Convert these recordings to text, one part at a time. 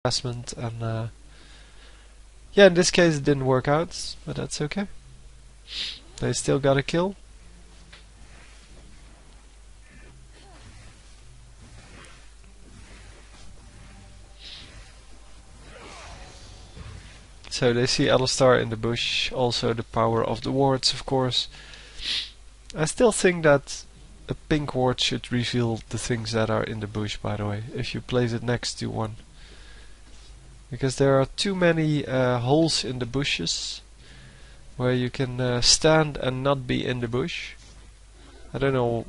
investment, and yeah, in this case it didn't work out, but that's okay. They still got a kill. So they see Alistar in the bush, also the power of the wards, of course. I still think that a pink ward should reveal the things that are in the bush, by the way, if you place it next to one. Because there are too many holes in the bushes where you can stand and not be in the bush. I don't know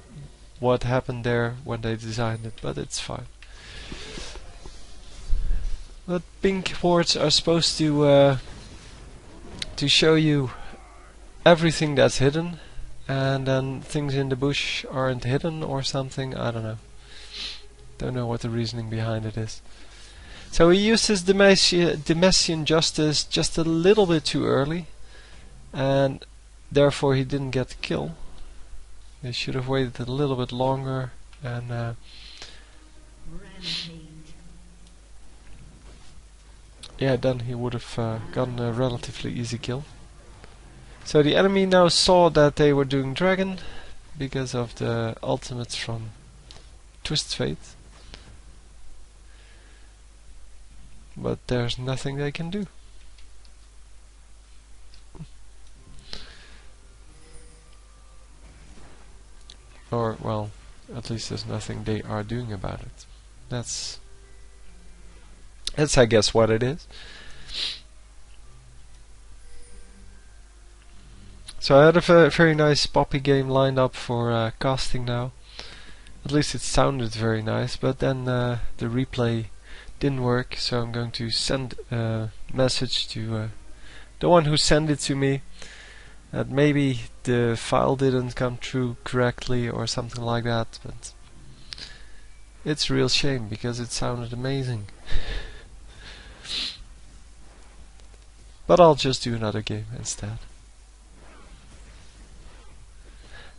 what happened there when they designed it, but it's fine. But pink wards are supposed to show you everything that's hidden, and then things in the bush aren't hidden or something. I don't know. Don't know what the reasoning behind it is. So he used his Demasian Justice just a little bit too early, and therefore he didn't get the kill. He should have waited a little bit longer, and yeah, then he would have gotten a relatively easy kill. So the enemy now saw that they were doing dragon because of the ultimates from Twisted Fate. But there's nothing they can do. Or, well, at least there's nothing they are doing about it. That's I guess what it is. So I had a very nice Poppy game lined up for casting now. At least it sounded very nice, but then the replay didn't work, so I'm going to send a message to the one who sent it to me that maybe the file didn't come through correctly or something like that, but it's a real shame because it sounded amazing. But I'll just do another game instead.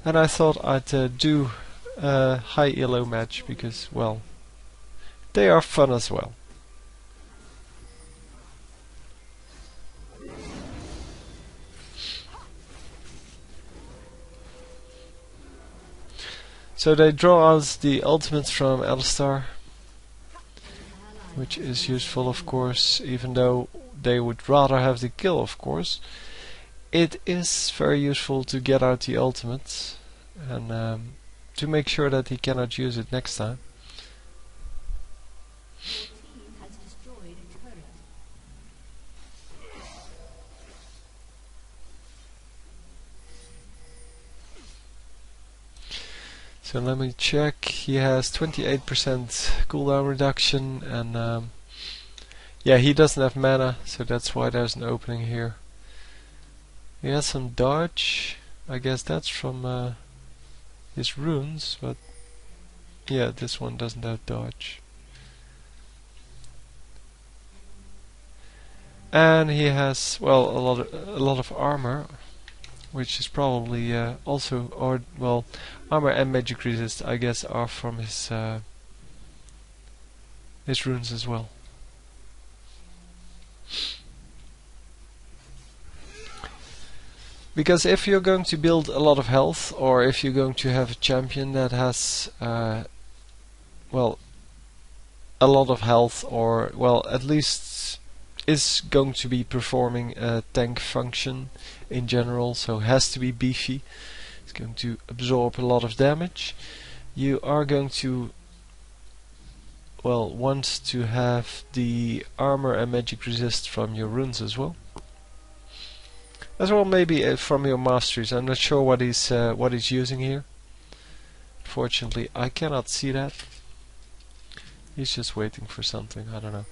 And I thought I'd do a high ELO match because, well, they are fun as well. So they draw out the ultimates from Alistar, which is useful, of course, even though they would rather have the kill, of course. It is very useful to get out the ultimates and to make sure that he cannot use it next time. So let me check. He has 28% cooldown reduction, and yeah, he doesn't have mana, so that's why there's an opening here. He has some dodge. I guess that's from his runes, but yeah, this one doesn't have dodge. And he has, well, a lot of armor, which is probably also, or well, armor and magic resist, I guess, are from his runes as well. Because if you're going to build a lot of health, or if you're going to have a champion that has, well, a lot of health, or, well, at least is going to be performing a tank function in general, so has to be beefy, it's going to absorb a lot of damage, you are going to, well, want to have the armor and magic resist from your runes as well. As well, maybe from your masteries. I'm not sure what he's using here. Fortunately, I cannot see that. He's just waiting for something. I don't know.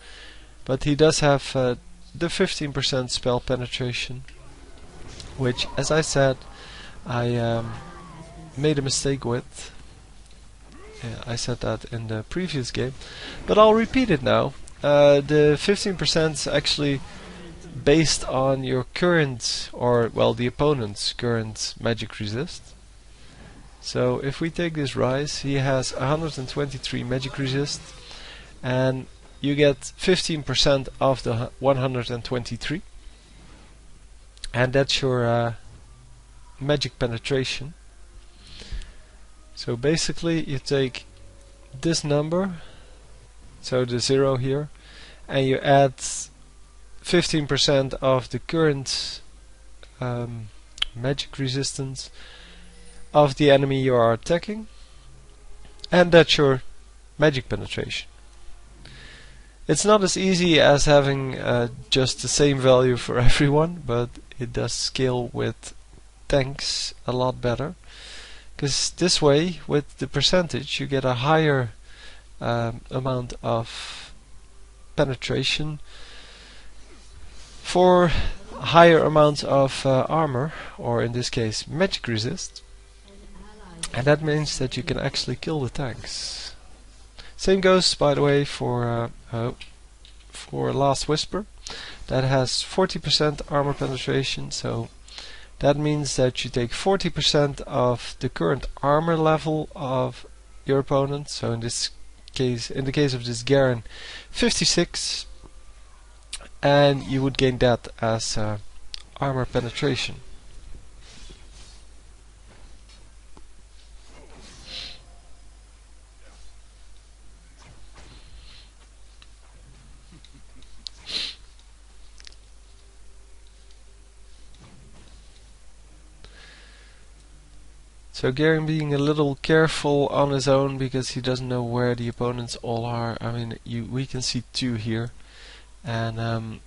But he does have the 15% spell penetration, which, as I said, I made a mistake with. Yeah, I said that in the previous game, but I'll repeat it now. The 15% is actually based on your current, or well, the opponent's current magic resist. So if we take this Rise, he has 123 magic resist, and you get 15% of the 123, and that's your magic penetration. So basically you take this number, so the 0 here, and you add 15% of the current magic resistance of the enemy you are attacking, and that's your magic penetration. It's not as easy as having just the same value for everyone, but it does scale with tanks a lot better, because this way with the percentage you get a higher amount of penetration for higher amounts of armor, or in this case magic resist, and that means that you can actually kill the tanks. Same goes, by the way, for Last Whisper. That has 40% armor penetration, so that means that you take 40% of the current armor level of your opponent. So in this case, in the case of this Garen, 56, and you would gain that as armor penetration. So Garen being a little careful on his own because he doesn't know where the opponents all are. I mean, we can see 2 here, and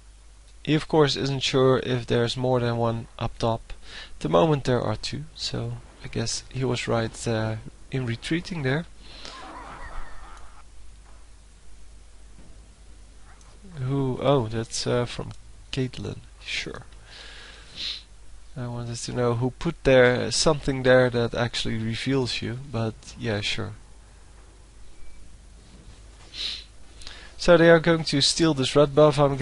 he of course isn't sure if there's more than one up top. At the moment there are 2, so I guess he was right in retreating there. Who? Oh, that's from Caitlyn. Sure. I wanted to know who put there something there that actually reveals you, but yeah, sure. So they are going to steal this red buff, I'm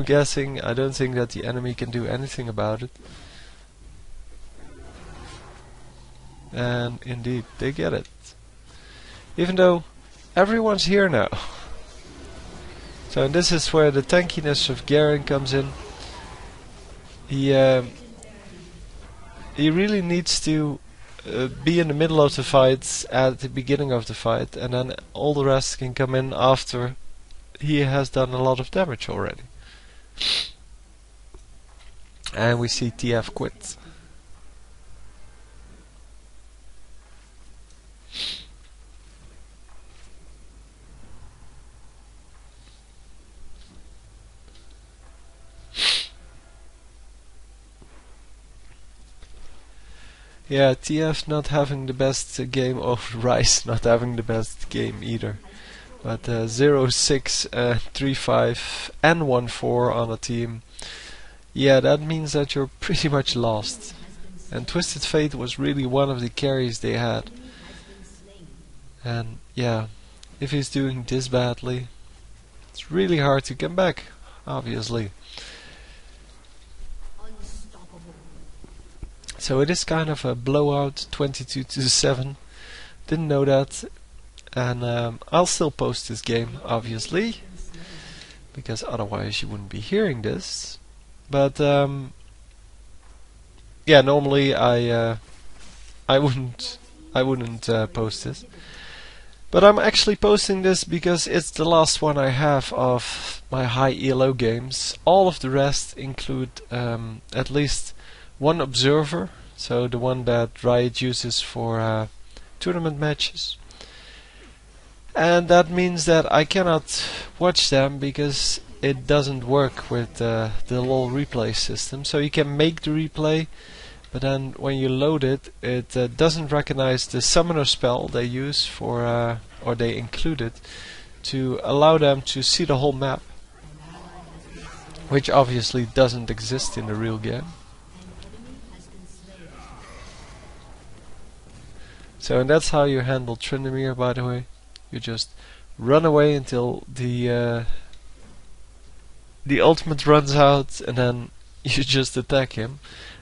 guessing. I don't think that the enemy can do anything about it. And indeed, they get it. Even though everyone's here now. So this is where the tankiness of Garen comes in. He really needs to be in the middle of the fight at the beginning of the fight, and then all the rest can come in after he has done a lot of damage already. And we see TF quit. Yeah, TF not having the best game, or Rice not having the best game either. But 0-6, 3-5 and 1-4 on a team. Yeah, that means that you're pretty much lost. And Twisted Fate was really one of the carries they had. And yeah, if he's doing this badly, it's really hard to come back, obviously. So it is kind of a blowout, 22-7. Didn't know that, and I'll still post this game, obviously, because otherwise you wouldn't be hearing this. But yeah, normally I wouldn't post this, but I'm actually posting this because it's the last one I have of my high ELO games. All of the rest include at least one observer, so the one that Riot uses for tournament matches. And that means that I cannot watch them because it doesn't work with the LoL replay system. So you can make the replay, but then when you load it, it doesn't recognize the summoner spell they use for, or they include it, to allow them to see the whole map, which obviously doesn't exist in the real game. So, and that's how you handle Tryndamere, by the way. You just run away until the ultimate runs out, and then you just attack him.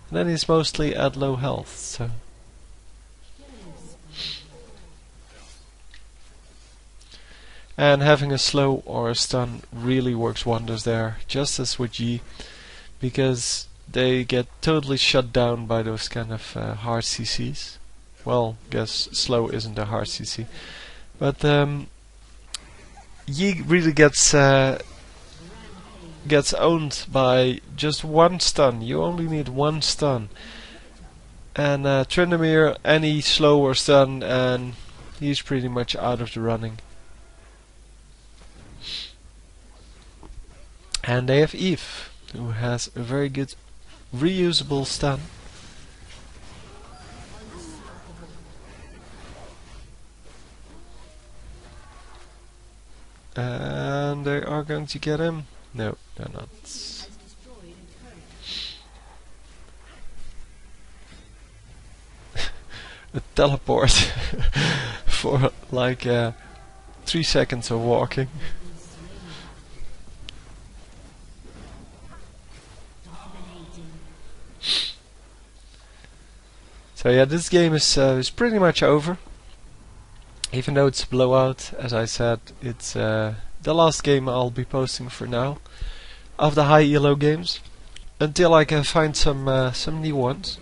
And then he's mostly at low health, so. And having a slow or a stun really works wonders there, just as with G, because they get totally shut down by those kind of hard CCs. Well, guess slow isn't a hard CC, but Yi really gets owned by just one stun. You only need one stun, and Tryndamere any slow or stun, and he's pretty much out of the running. And they have Eve, who has a very good reusable stun. And they are going to get him. No, they're not. A teleport for like 3 seconds of walking. So yeah, this game is pretty much over. Even though it's a blowout, as I said, it's the last game I'll be posting for now of the high ELO games, until I can find some new ones.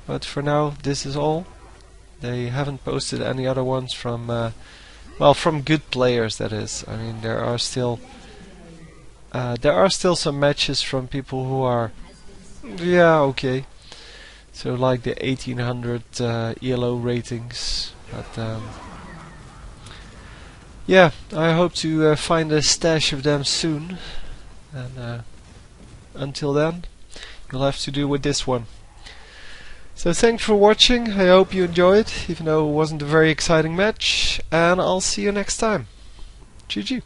But for now, this is all. They haven't posted any other ones from well, from good players, that is. I mean, there are still some matches from people who are, yeah, okay. So like the 1800 ELO ratings, but yeah, I hope to find a stash of them soon. And until then, you'll have to do with this one. So thanks for watching. I hope you enjoyed, even though it wasn't a very exciting match. And I'll see you next time. GG.